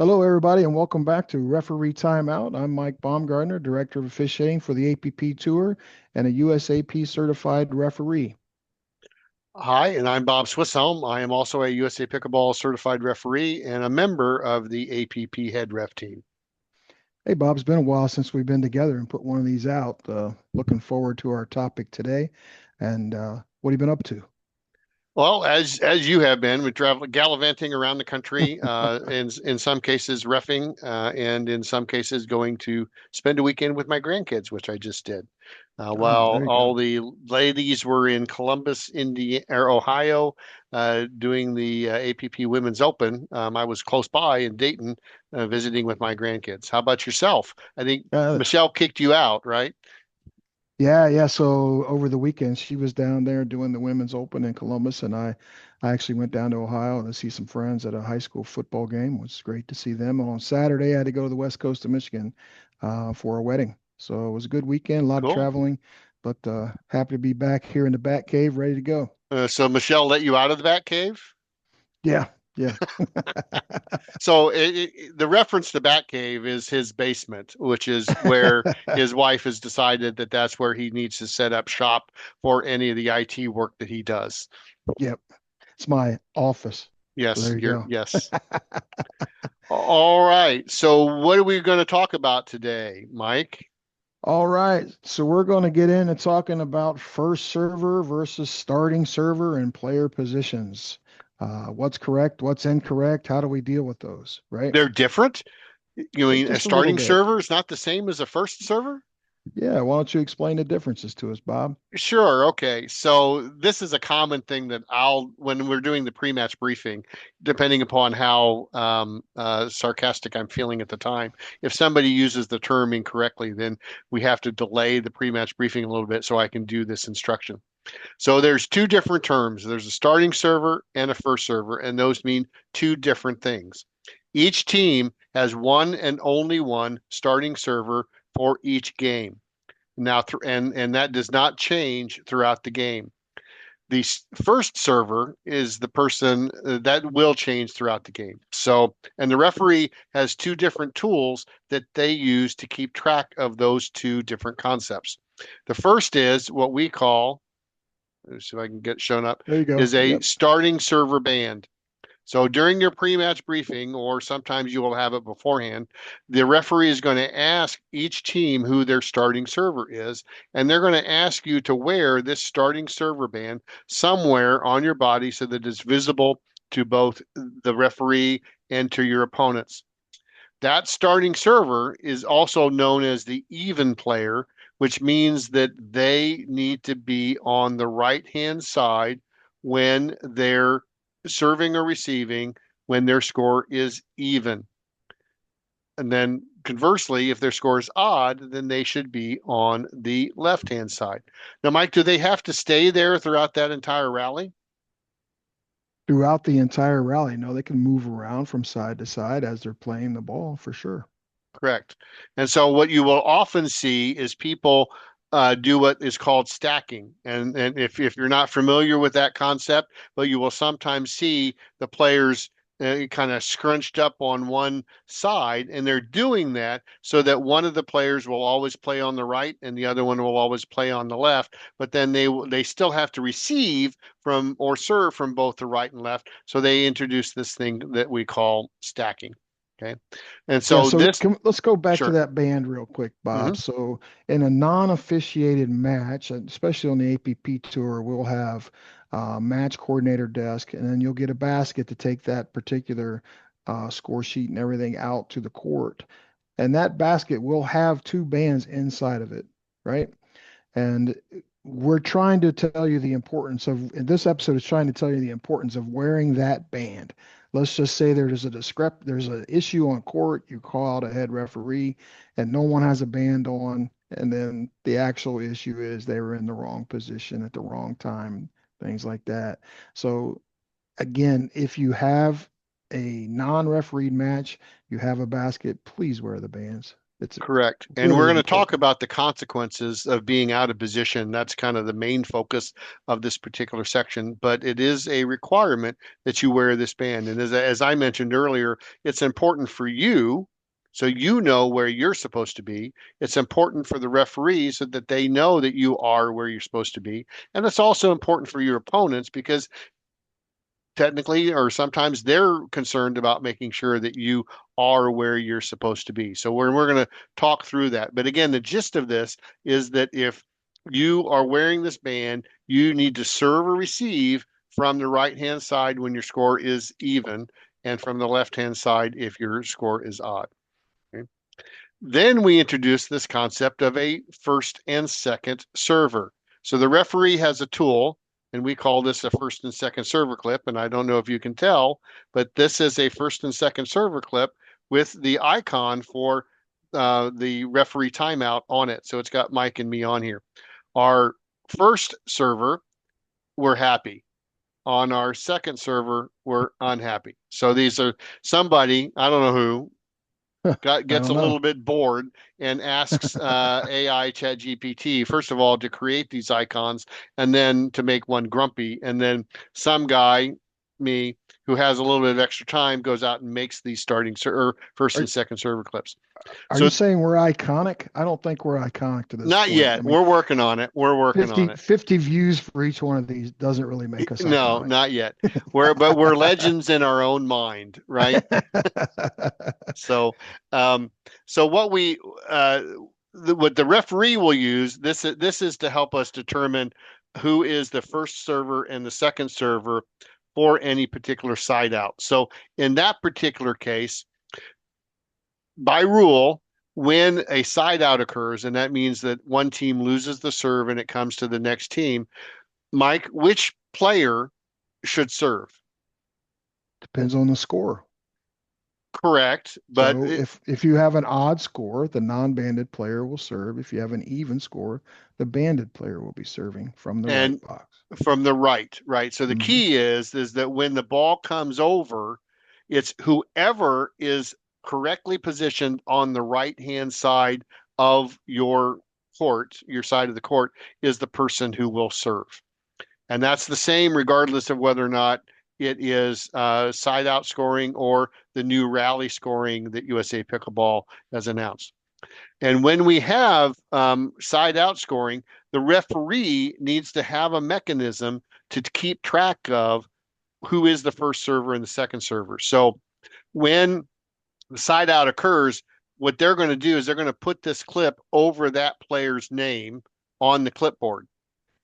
Hello, everybody, and welcome back to Referee Timeout. I'm Mike Baumgartner, Director of Officiating for the APP Tour and a USAP certified referee. Hi, and I'm Bob Swisshelm. I am also a USA Pickleball certified referee and a member of the APP head ref team. Hey, Bob, it's been a while since we've been together and put one of these out. Looking forward to our topic today. And what have you been up to? Well, as you have been, we travel gallivanting around the country, in some cases reffing, and in some cases going to spend a weekend with my grandkids, which I just did. Oh, While there you all go. the ladies were in Columbus, Indiana, or Ohio, doing the APP Women's Open, I was close by in Dayton, visiting with my grandkids. How about yourself? I think Uh, Michelle kicked you out, right? yeah. So over the weekend, she was down there doing the Women's Open in Columbus, and I actually went down to Ohio to see some friends at a high school football game. It was great to see them. On Saturday, I had to go to the west coast of Michigan for a wedding. So it was a good weekend, a lot of Cool. traveling, but happy to be back here in the Bat Cave, ready to go. So Michelle let you out of the Bat Cave? Yeah, yeah. So the reference to Batcave is his basement, which is where his wife has decided that that's where he needs to set up shop for any of the IT work that he does. Yep. It's my office. So Yes, there you you're go. yes. All right. So what are we going to talk about today, Mike? All right, so we're going to get into talking about first server versus starting server and player positions. What's correct? What's incorrect? How do we deal with those? Right? They're different. You mean a Just a little starting bit. server is not the same as a first server? Yeah. Why don't you explain the differences to us, Bob? Sure. Okay. So this is a common thing that when we're doing the pre-match briefing, depending upon how sarcastic I'm feeling at the time, if somebody uses the term incorrectly, then we have to delay the pre-match briefing a little bit so I can do this instruction. So there's two different terms. There's a starting server and a first server, and those mean two different things. Each team has one and only one starting server for each game. Now, and that does not change throughout the game. The first server is the person that will change throughout the game. So, and the referee has two different tools that they use to keep track of those two different concepts. The first is what we call, let's see if I can get shown up, There you go. is a Yep. starting server band. So during your pre-match briefing, or sometimes you will have it beforehand, the referee is going to ask each team who their starting server is, and they're going to ask you to wear this starting server band somewhere on your body so that it's visible to both the referee and to your opponents. That starting server is also known as the even player, which means that they need to be on the right hand side when they're serving or receiving when their score is even. And then conversely, if their score is odd, then they should be on the left hand side. Now, Mike, do they have to stay there throughout that entire rally? Throughout the entire rally, no, they can move around from side to side as they're playing the ball for sure. Correct. And so what you will often see is people do what is called stacking. And if you're not familiar with that concept, but you will sometimes see the players kind of scrunched up on one side, and they're doing that so that one of the players will always play on the right and the other one will always play on the left. But then they still have to receive from or serve from both the right and left. So they introduce this thing that we call stacking. Okay. And Yeah, so so this let's go back to Sure. that band real quick, Hmm. Bob. So in a non-officiated match, especially on the APP tour, we'll have a match coordinator desk, and then you'll get a basket to take that particular score sheet and everything out to the court. And that basket will have two bands inside of it, right? And we're trying to tell you the importance of, and this episode is trying to tell you the importance of wearing that band. Let's just say there's an issue on court, you call out a head referee, and no one has a band on, and then the actual issue is they were in the wrong position at the wrong time, things like that. So again, if you have a non-refereed match, you have a basket, please wear the bands. It's Correct. And we're really going to talk important. about the consequences of being out of position. That's kind of the main focus of this particular section, but it is a requirement that you wear this band. And as I mentioned earlier, it's important for you so you know where you're supposed to be. It's important for the referees so that they know that you are where you're supposed to be. And it's also important for your opponents because technically, or sometimes they're concerned about making sure that you are where you're supposed to be. So we're going to talk through that. But again, the gist of this is that if you are wearing this band, you need to serve or receive from the right hand side when your score is even, and from the left hand side if your score is odd. Okay? Then we introduce this concept of a first and second server. So the referee has a tool, and we call this a first and second server clip. And I don't know if you can tell, but this is a first and second server clip with the icon for the referee timeout on it. So it's got Mike and me on here. Our first server, we're happy. On our second server, we're unhappy. So these are somebody, I don't know who, I gets a don't know. little bit bored and asks AI ChatGPT, first of all, to create these icons and then to make one grumpy. And then some guy, me, who has a little bit of extra time, goes out and makes these or first Are and second server clips. are you So saying we're iconic? I don't think we're iconic to this not point. I yet. mean, We're working on it. We're working on 50 it. 50 views for each one of these doesn't really make us No, iconic. not yet. We're legends in our own mind, right? So, um, so uh, what the referee will use this is to help us determine who is the first server and the second server for any particular side out. So, in that particular case, by rule, when a side out occurs, and that means that one team loses the serve and it comes to the next team, Mike, which player should serve? Depends on the score. Correct, but So if you have an odd score, the non-banded player will serve. If you have an even score, the banded player will be serving from the right and box. from the right, right. So the Hmm. key is that when the ball comes over, it's whoever is correctly positioned on the right hand side of your court, your side of the court, is the person who will serve. And that's the same regardless of whether or not it is side out scoring or the new rally scoring that USA Pickleball has announced. And when we have side out scoring, the referee needs to have a mechanism to keep track of who is the first server and the second server. So when the side out occurs, what they're going to do is they're going to put this clip over that player's name on the clipboard.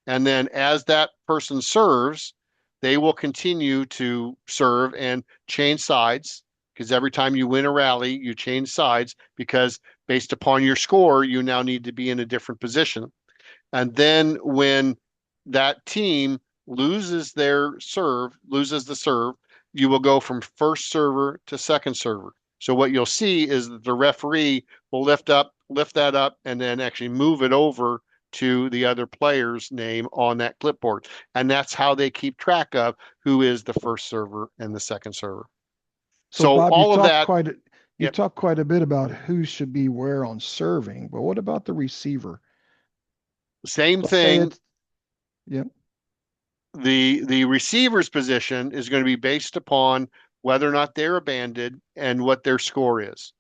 And then as that person serves, they will continue to serve and change sides because every time you win a rally, you change sides because based upon your score, you now need to be in a different position. And then when that team loses the serve, you will go from first server to second server. So what you'll see is that the referee will lift that up, and then actually move it over to the other player's name on that clipboard. And that's how they keep track of who is the first server and the second server. So So Bob, all of that, you yep, talked quite a bit about who should be where on serving, but what about the receiver? same Let's say thing. it's yeah. The receiver's position is going to be based upon whether or not they're abandoned and what their score is.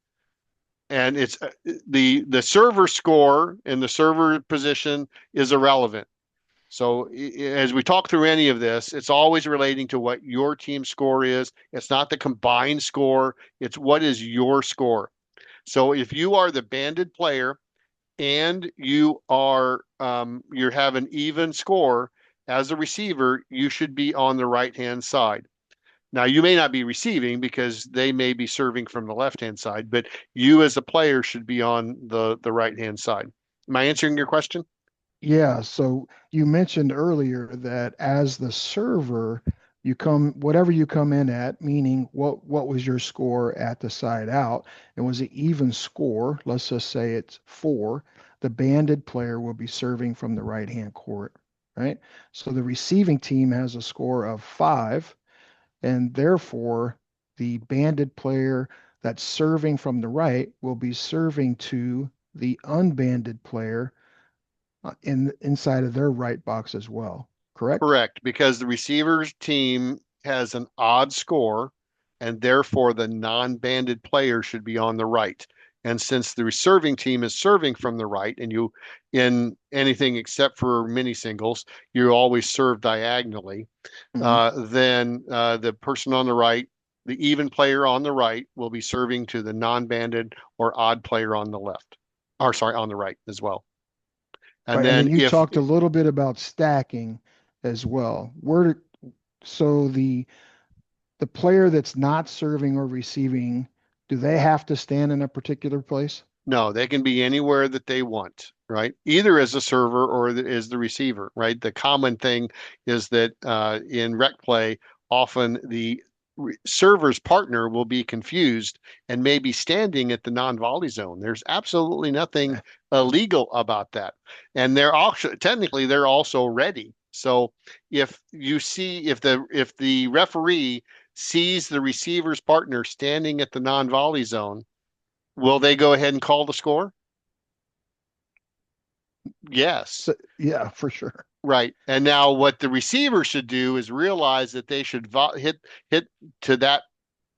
And it's the server score and the server position is irrelevant. So as we talk through any of this, it's always relating to what your team score is. It's not the combined score. It's what is your score. So if you are the banded player and you have an even score as a receiver, you should be on the right hand side. Now you may not be receiving because they may be serving from the left hand side, but you as a player should be on the right hand side. Am I answering your question? Yeah, so you mentioned earlier that as the server, whatever you come in at, meaning what was your score at the side out, and was it even score, let's just say it's 4, the banded player will be serving from the right hand court, right? So the receiving team has a score of 5, and therefore the banded player that's serving from the right will be serving to the unbanded player in inside of their right box as well. Correct? Correct, because the receiver's team has an odd score, and therefore the non-banded player should be on the right. And since the serving team is serving from the right, and you, in anything except for mini singles, you always serve diagonally, Hmm. then the person on the right, the even player on the right, will be serving to the non-banded or odd player on the left, or sorry, on the right as well. And Right. And then then you if talked a little bit about stacking as well. So the player that's not serving or receiving, do they have to stand in a particular place? No, they can be anywhere that they want, right? Either as a server or as the receiver, right? The common thing is that in rec play, often the server's partner will be confused and may be standing at the non-volley zone. There's absolutely nothing illegal about that. And they're also technically they're also ready. So if the referee sees the receiver's partner standing at the non-volley zone, will they go ahead and call the score? Yes. So, yeah, for sure. Right. And now what the receiver should do is realize that they should hit to that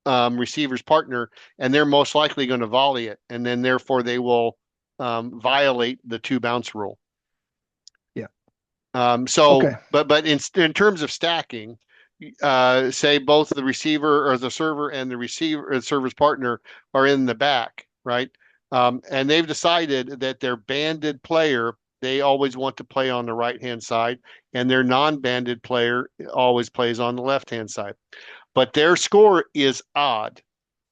receiver's partner, and they're most likely going to volley it, and then therefore they will violate the two bounce rule. Yeah. So, Okay. but in terms of stacking, say both the receiver or the server and the receiver or the server's partner are in the back, right? And they've decided that their banded player, they always want to play on the right hand side, and their non-banded player always plays on the left hand side. But their score is odd,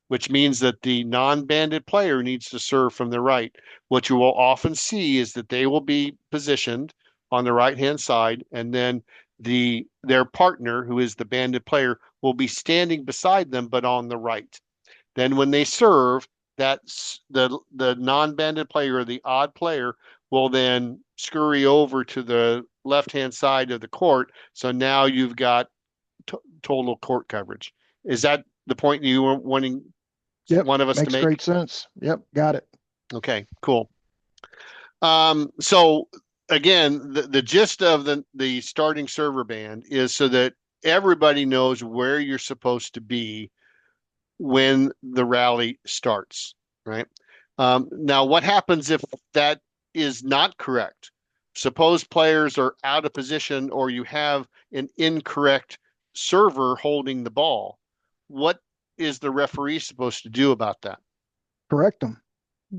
which means that the non-banded player needs to serve from the right. What you will often see is that they will be positioned on the right-hand side, and then their partner, who is the banded player, will be standing beside them, but on the right. Then when they serve, that's the non-banded player or the odd player will then scurry over to the left-hand side of the court. So now you've got total court coverage. Is that the point you were wanting Yep. one of us to Makes make? great sense. Yep. Got it. Okay, cool. So again, the gist of the starting server band is so that everybody knows where you're supposed to be when the rally starts, right? Now, what happens if that is not correct? Suppose players are out of position or you have an incorrect server holding the ball. What is the referee supposed to do about that? Correct them.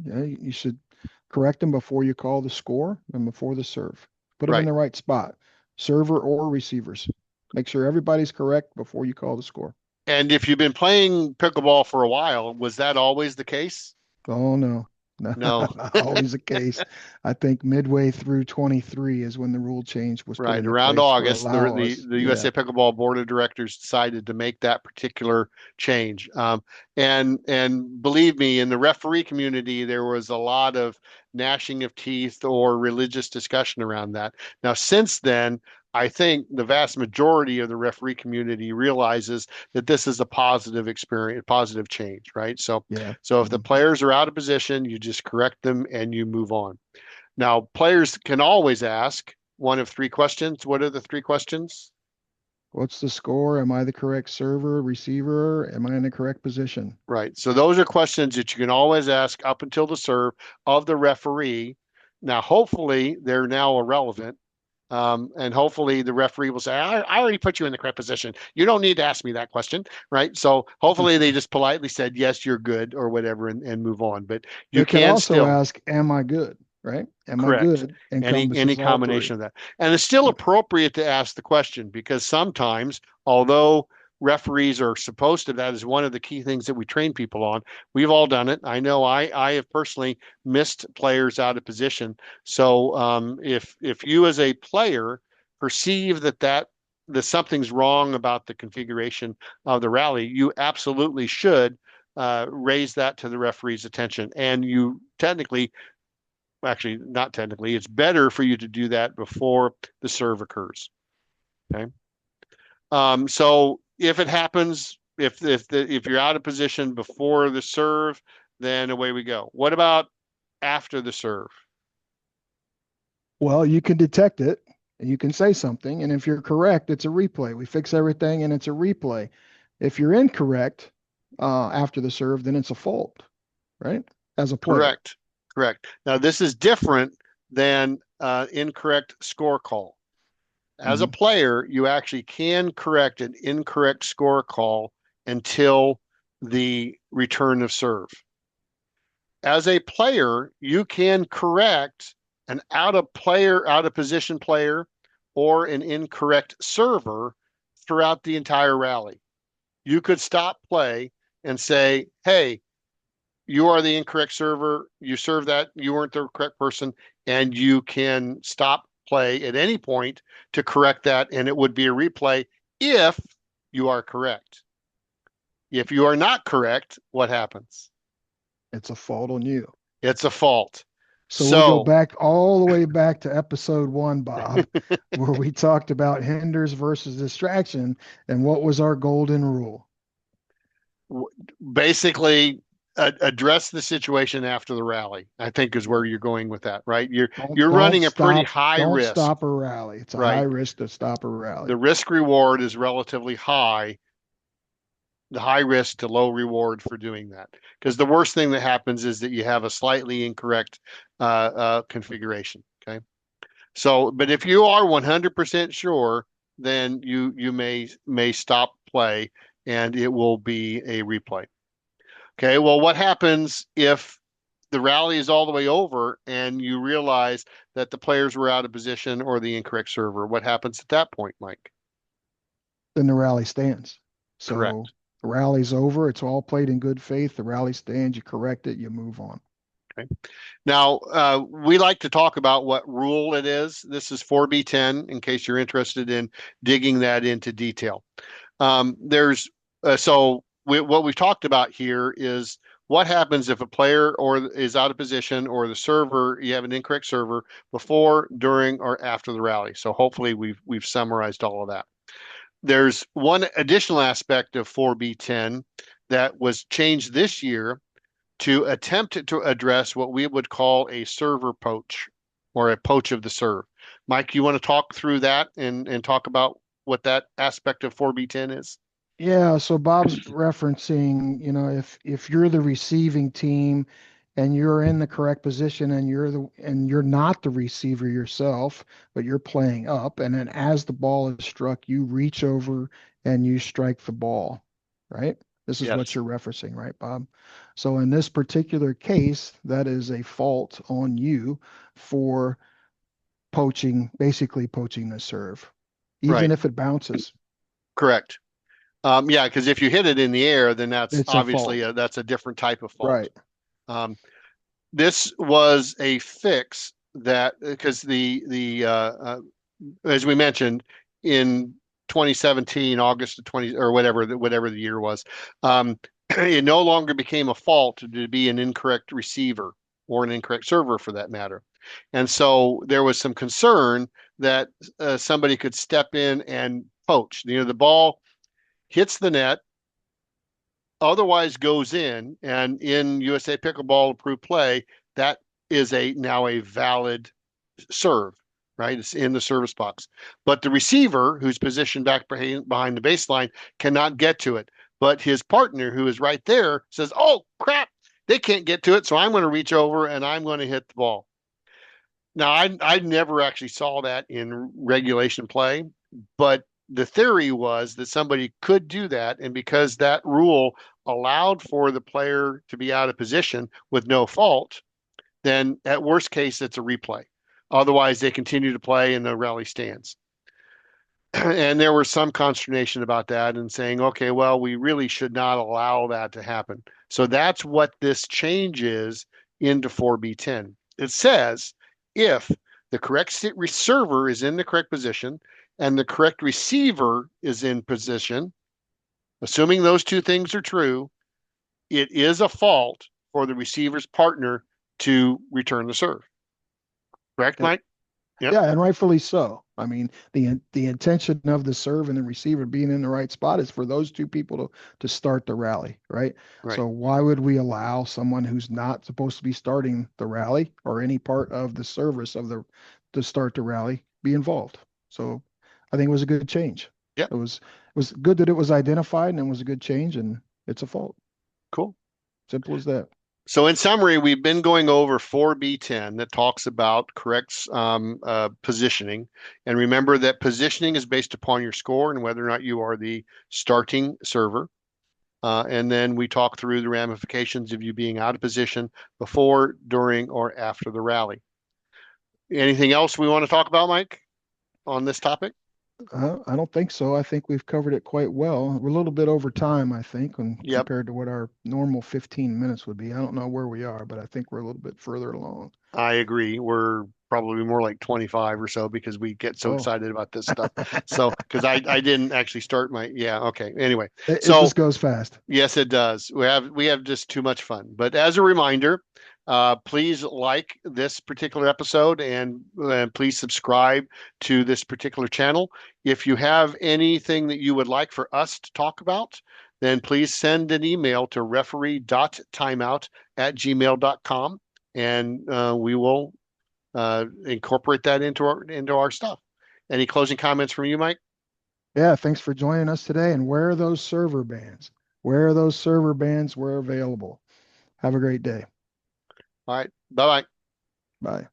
Yeah, you should correct them before you call the score and before the serve. Put them in Right. the right spot, server or receivers. Make sure everybody's correct before you call the score. And if you've been playing pickleball for a while, was that always the case? Oh no, not No. always the case. I think midway through 23 is when the rule change was put Right. into Around place for August, allow us. the Yeah, USA Pickleball Board of Directors decided to make that particular change. And believe me, in the referee community, there was a lot of gnashing of teeth or religious discussion around that. Now, since then, I think the vast majority of the referee community realizes that this is a positive experience, positive change, right? So, yeah. so if the Mhm. players are out of position, you just correct them and you move on. Now, players can always ask one of three questions. What are the three questions? What's the score? Am I the correct server, receiver? Am I in the correct position? Right. So those are questions that you can always ask up until the serve of the referee. Now, hopefully, they're now irrelevant. And hopefully the referee will say, I already put you in the correct position. You don't need to ask me that question. Right. So hopefully they just politely said, yes, you're good or whatever and move on. But you They could can also still. ask, am I good? Right? Am I Correct. good? Any Encompasses all combination three. of that. And it's still appropriate to ask the question because sometimes, although referees are supposed to, that is one of the key things that we train people on. We've all done it. I know I have personally missed players out of position. So if you as a player perceive that something's wrong about the configuration of the rally, you absolutely should raise that to the referee's attention. And you technically actually not technically, it's better for you to do that before the serve occurs. Okay. So if it happens, If you're out of position before the serve, then away we go. What about after the serve? Well, you can detect it and you can say something. And if you're correct, it's a replay. We fix everything and it's a replay. If you're incorrect after the serve, then it's a fault, right? As a player. Correct. Correct. Now, this is different than incorrect score call. As a Mhm. player, you actually can correct an incorrect score call until the return of serve. As a player, you can correct an out of position player, or an incorrect server throughout the entire rally. You could stop play and say, hey, you are the incorrect server. You served that. You weren't the correct person. And you can stop play at any point to correct that. And it would be a replay if you are correct. If you are not correct, what happens? It's a fault on you. It's a fault. So we go So, back all the way back to episode 1, Bob, where we talked about hinders versus distraction and what was our golden rule. basically, address the situation after the rally, I think is where you're going with that, right? Don't You're don't running a pretty stop high don't risk, stop a rally. It's a high right? risk to stop a rally. The risk reward is relatively high, the high risk to low reward for doing that. Because the worst thing that happens is that you have a slightly incorrect configuration. Okay. So, but if you are 100% sure, then you may stop play and it will be a replay. Okay. Well, what happens if the rally is all the way over and you realize that the players were out of position or the incorrect server? What happens at that point, Mike? Then the rally stands. So Correct. the rally's over. It's all played in good faith. The rally stands. You correct it. You move on. Okay. Now, we like to talk about what rule it is. This is 4B10, in case you're interested in digging that into detail. There's so what we've talked about here is what happens if a player or is out of position, or the server, you have an incorrect server before, during, or after the rally. So hopefully we've summarized all of that. There's one additional aspect of 4B10 that was changed this year to attempt to address what we would call a server poach, or a poach of the serve. Mike, you want to talk through that and talk about what that aspect of 4B10 is? Yeah, so Bob's referencing, if you're the receiving team and you're in the correct position and you're not the receiver yourself, but you're playing up, and then as the ball is struck, you reach over and you strike the ball, right? This is what Yes. you're referencing, right, Bob? So in this particular case, that is a fault on you for poaching, basically poaching the serve, even Right. if it bounces. Correct. Yeah, because if you hit it in the air, then that's It's a obviously fault. that's a different type of fault. Right. Um, this was a fix that, because as we mentioned, in 2017, August of 20, or whatever the year was, it no longer became a fault to be an incorrect receiver, or an incorrect server for that matter. And so there was some concern that somebody could step in and poach. The ball hits the net, otherwise goes in, and in USA Pickleball approved play, that is now a valid serve, right? It's in the service box. But the receiver, who's positioned back behind the baseline, cannot get to it. But his partner, who is right there, says, oh, crap, they can't get to it. So I'm going to reach over and I'm going to hit the ball. Now, I never actually saw that in regulation play, but the theory was that somebody could do that. And because that rule allowed for the player to be out of position with no fault, then at worst case, it's a replay. Otherwise, they continue to play and the rally stands. And there was some consternation about that, and saying, okay, well, we really should not allow that to happen. So that's what this change is into 4B10. It says if the correct server is in the correct position and the correct receiver is in position, assuming those two things are true, it is a fault for the receiver's partner to return the serve. Correct, Yep. Mike? Yep. Yeah, and rightfully so. I mean, the intention of the serve and the receiver being in the right spot is for those two people to start the rally, right? Right. So why would we allow someone who's not supposed to be starting the rally or any part of the service of the to start the rally be involved? So I think it was a good change. Yep. It was good that it was identified and it was a good change, and it's a fault. Cool. Simple as that. So in summary, we've been going over 4B10 that talks about correct positioning. And remember that positioning is based upon your score and whether or not you are the starting server. And then we talk through the ramifications of you being out of position before, during, or after the rally. Anything else we want to talk about, Mike, on this topic? I don't think so. I think we've covered it quite well. We're a little bit over time, I think, when Yep, compared to what our normal 15 minutes would be. I don't know where we are, but I think we're a little bit further along. I agree. We're probably more like 25 or so because we get so Oh, excited about this stuff. So, because I didn't actually start my, yeah, okay. Anyway, it so just goes fast. yes, it does. We have just too much fun. But as a reminder, please like this particular episode and please subscribe to this particular channel. If you have anything that you would like for us to talk about, then please send an email to referee.timeout@gmail.com and we will incorporate that into our stuff. Any closing comments from you, Mike? Yeah, thanks for joining us today. And where are those server bands? Where are those server bands? Where available? Have a great day. All right. Bye bye. Bye.